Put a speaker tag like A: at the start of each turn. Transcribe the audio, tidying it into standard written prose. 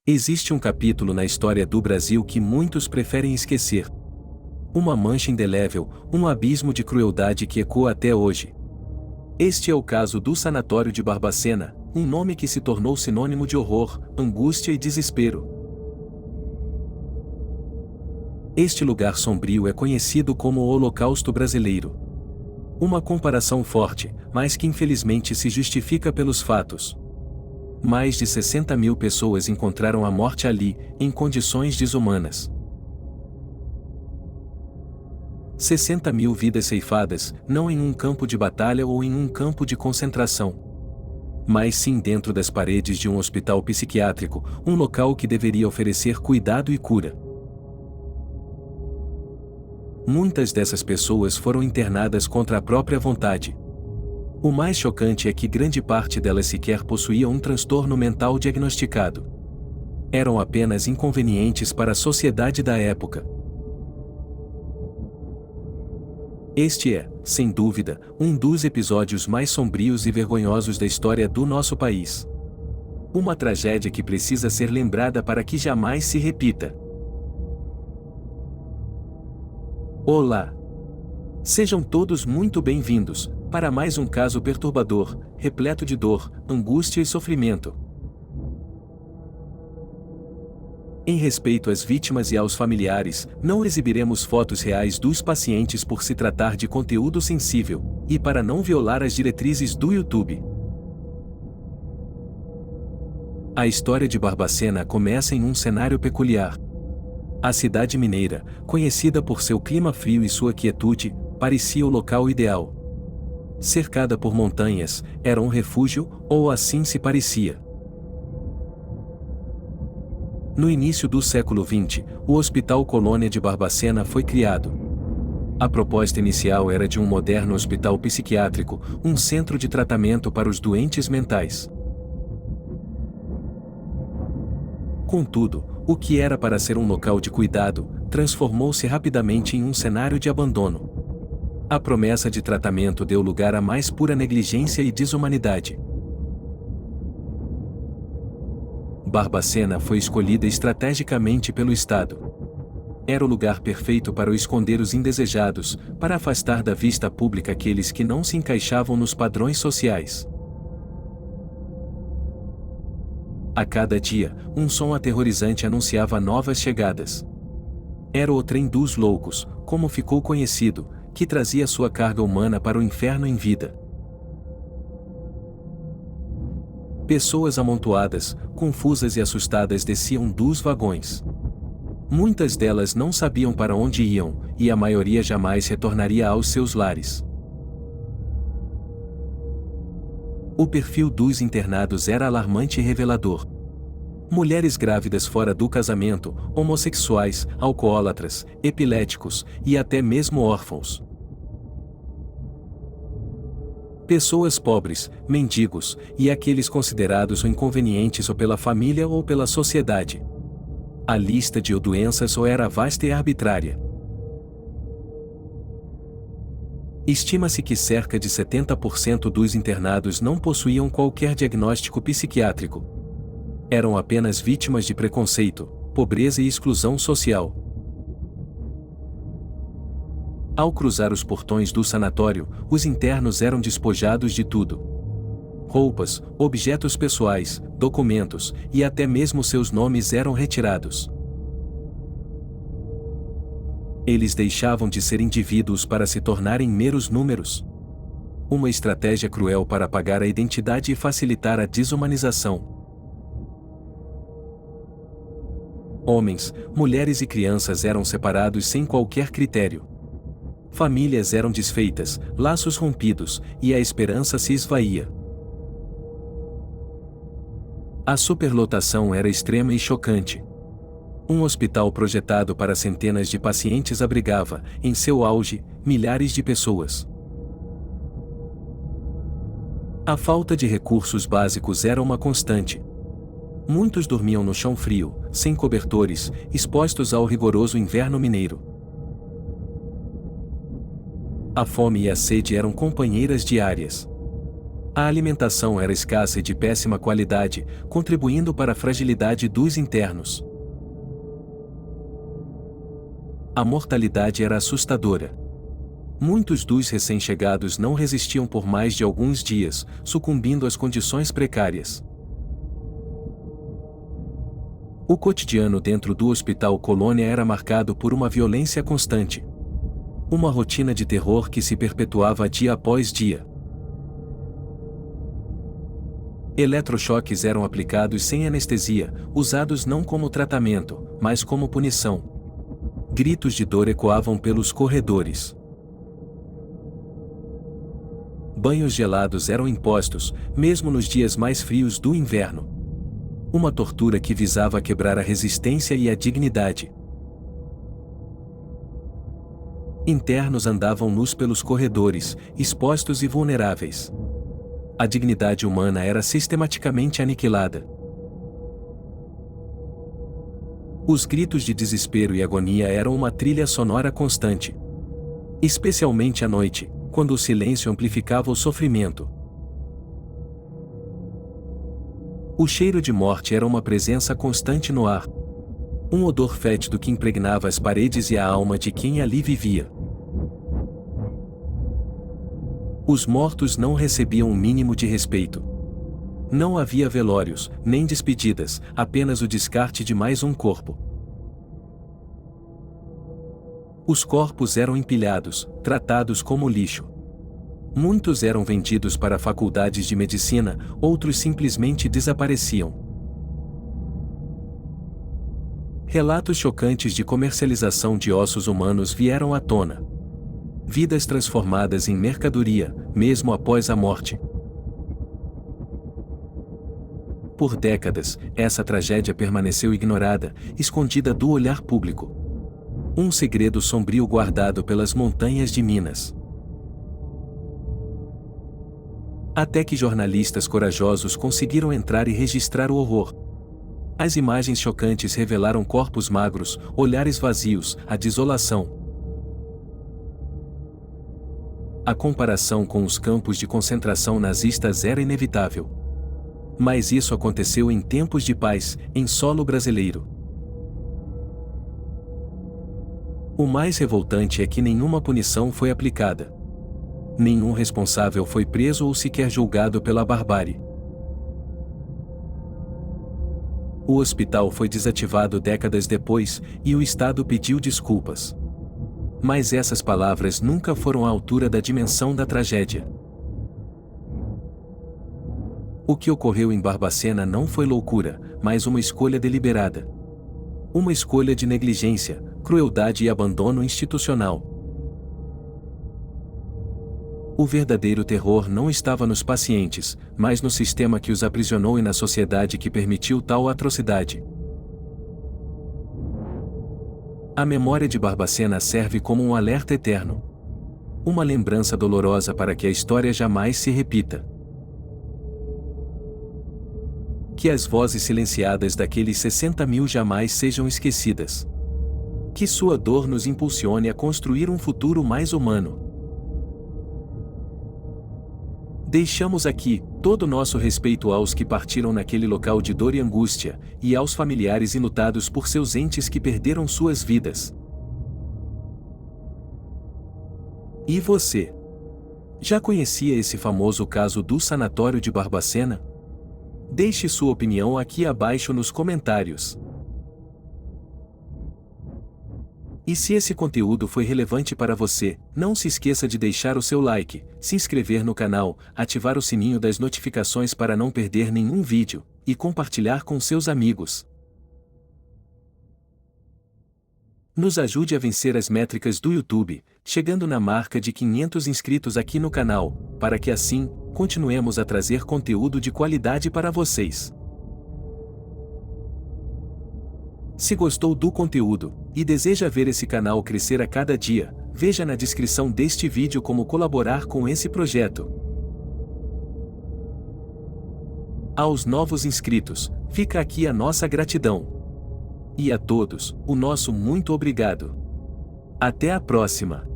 A: Existe um capítulo na história do Brasil que muitos preferem esquecer. Uma mancha indelével, um abismo de crueldade que ecoa até hoje. Este é o caso do Sanatório de Barbacena, um nome que se tornou sinônimo de horror, angústia e desespero. Este lugar sombrio é conhecido como o Holocausto Brasileiro. Uma comparação forte, mas que infelizmente se justifica pelos fatos. Mais de 60 mil pessoas encontraram a morte ali, em condições desumanas. 60 mil vidas ceifadas, não em um campo de batalha ou em um campo de concentração, mas sim dentro das paredes de um hospital psiquiátrico, um local que deveria oferecer cuidado e cura. Muitas dessas pessoas foram internadas contra a própria vontade. O mais chocante é que grande parte delas sequer possuía um transtorno mental diagnosticado. Eram apenas inconvenientes para a sociedade da época. Este é, sem dúvida, um dos episódios mais sombrios e vergonhosos da história do nosso país. Uma tragédia que precisa ser lembrada para que jamais se repita. Olá! Sejam todos muito bem-vindos para mais um caso perturbador, repleto de dor, angústia e sofrimento. Em respeito às vítimas e aos familiares, não exibiremos fotos reais dos pacientes por se tratar de conteúdo sensível, e para não violar as diretrizes do YouTube. A história de Barbacena começa em um cenário peculiar. A cidade mineira, conhecida por seu clima frio e sua quietude, parecia o local ideal. Cercada por montanhas, era um refúgio, ou assim se parecia. No início do século XX, o Hospital Colônia de Barbacena foi criado. A proposta inicial era de um moderno hospital psiquiátrico, um centro de tratamento para os doentes mentais. Contudo, o que era para ser um local de cuidado, transformou-se rapidamente em um cenário de abandono. A promessa de tratamento deu lugar à mais pura negligência e desumanidade. Barbacena foi escolhida estrategicamente pelo Estado. Era o lugar perfeito para esconder os indesejados, para afastar da vista pública aqueles que não se encaixavam nos padrões sociais. A cada dia, um som aterrorizante anunciava novas chegadas. Era o trem dos loucos, como ficou conhecido, que trazia sua carga humana para o inferno em vida. Pessoas amontoadas, confusas e assustadas desciam dos vagões. Muitas delas não sabiam para onde iam, e a maioria jamais retornaria aos seus lares. O perfil dos internados era alarmante e revelador. Mulheres grávidas fora do casamento, homossexuais, alcoólatras, epiléticos e até mesmo órfãos. Pessoas pobres, mendigos, e aqueles considerados inconvenientes ou pela família ou pela sociedade. A lista de doenças ou era vasta e arbitrária. Estima-se que cerca de 70% dos internados não possuíam qualquer diagnóstico psiquiátrico. Eram apenas vítimas de preconceito, pobreza e exclusão social. Ao cruzar os portões do sanatório, os internos eram despojados de tudo. Roupas, objetos pessoais, documentos, e até mesmo seus nomes eram retirados. Eles deixavam de ser indivíduos para se tornarem meros números. Uma estratégia cruel para apagar a identidade e facilitar a desumanização. Homens, mulheres e crianças eram separados sem qualquer critério. Famílias eram desfeitas, laços rompidos, e a esperança se esvaía. A superlotação era extrema e chocante. Um hospital projetado para centenas de pacientes abrigava, em seu auge, milhares de pessoas. A falta de recursos básicos era uma constante. Muitos dormiam no chão frio, sem cobertores, expostos ao rigoroso inverno mineiro. A fome e a sede eram companheiras diárias. A alimentação era escassa e de péssima qualidade, contribuindo para a fragilidade dos internos. A mortalidade era assustadora. Muitos dos recém-chegados não resistiam por mais de alguns dias, sucumbindo às condições precárias. O cotidiano dentro do Hospital Colônia era marcado por uma violência constante. Uma rotina de terror que se perpetuava dia após dia. Eletrochoques eram aplicados sem anestesia, usados não como tratamento, mas como punição. Gritos de dor ecoavam pelos corredores. Banhos gelados eram impostos, mesmo nos dias mais frios do inverno. Uma tortura que visava quebrar a resistência e a dignidade. Internos andavam nus pelos corredores, expostos e vulneráveis. A dignidade humana era sistematicamente aniquilada. Os gritos de desespero e agonia eram uma trilha sonora constante. Especialmente à noite, quando o silêncio amplificava o sofrimento. O cheiro de morte era uma presença constante no ar. Um odor fétido que impregnava as paredes e a alma de quem ali vivia. Os mortos não recebiam um mínimo de respeito. Não havia velórios, nem despedidas, apenas o descarte de mais um corpo. Os corpos eram empilhados, tratados como lixo. Muitos eram vendidos para faculdades de medicina, outros simplesmente desapareciam. Relatos chocantes de comercialização de ossos humanos vieram à tona. Vidas transformadas em mercadoria, mesmo após a morte. Por décadas, essa tragédia permaneceu ignorada, escondida do olhar público. Um segredo sombrio guardado pelas montanhas de Minas. Até que jornalistas corajosos conseguiram entrar e registrar o horror. As imagens chocantes revelaram corpos magros, olhares vazios, a desolação. A comparação com os campos de concentração nazistas era inevitável. Mas isso aconteceu em tempos de paz, em solo brasileiro. O mais revoltante é que nenhuma punição foi aplicada. Nenhum responsável foi preso ou sequer julgado pela barbárie. O hospital foi desativado décadas depois, e o Estado pediu desculpas. Mas essas palavras nunca foram à altura da dimensão da tragédia. O que ocorreu em Barbacena não foi loucura, mas uma escolha deliberada. Uma escolha de negligência, crueldade e abandono institucional. O verdadeiro terror não estava nos pacientes, mas no sistema que os aprisionou e na sociedade que permitiu tal atrocidade. A memória de Barbacena serve como um alerta eterno. Uma lembrança dolorosa para que a história jamais se repita. Que as vozes silenciadas daqueles 60 mil jamais sejam esquecidas. Que sua dor nos impulsione a construir um futuro mais humano. Deixamos aqui todo o nosso respeito aos que partiram naquele local de dor e angústia, e aos familiares enlutados por seus entes que perderam suas vidas. E você? Já conhecia esse famoso caso do sanatório de Barbacena? Deixe sua opinião aqui abaixo nos comentários. E se esse conteúdo foi relevante para você, não se esqueça de deixar o seu like, se inscrever no canal, ativar o sininho das notificações para não perder nenhum vídeo, e compartilhar com seus amigos. Nos ajude a vencer as métricas do YouTube, chegando na marca de 500 inscritos aqui no canal, para que assim, continuemos a trazer conteúdo de qualidade para vocês. Se gostou do conteúdo, e deseja ver esse canal crescer a cada dia, veja na descrição deste vídeo como colaborar com esse projeto. Aos novos inscritos, fica aqui a nossa gratidão. E a todos, o nosso muito obrigado. Até a próxima!